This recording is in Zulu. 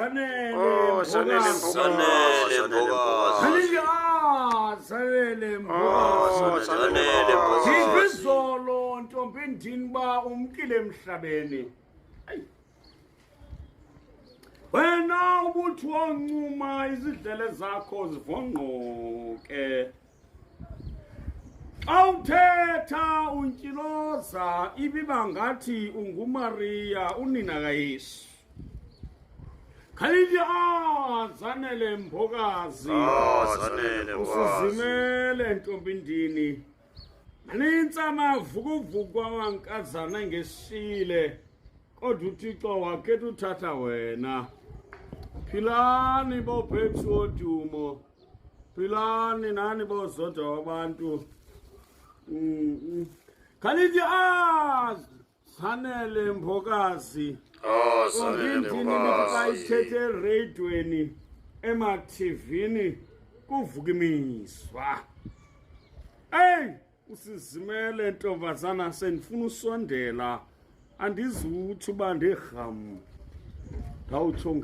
Zanele Zanele Mbokazi. Zanele Mbokazi. Zanele Mbokazi. Izolo ntombi ndini ba umkile emhlabeni. Wena ubuthi woncuma izidlele zakho zivongqoke. Awuthetha untyiloza ibiba ngathi unguMaria unina kaYesu. Khalithi Zanele Mbokazi. Zanele Mbokazi. Usizimele ntombi ndini. Manintsi amavukuvuku amankazana ngesishile. Kodwa uThixo wakhetha uthatha wena. Philani bophepsi wodumo. Philani nani bozodwa wabantu. Khalithi Zanele Mbokazi. Zanele Mbokazi. Ithethe eradweni ema-TVini kuvuka imiswa. Usizimele ntombazana sendifuna usondela andizuthi uba ndirham ndawutsho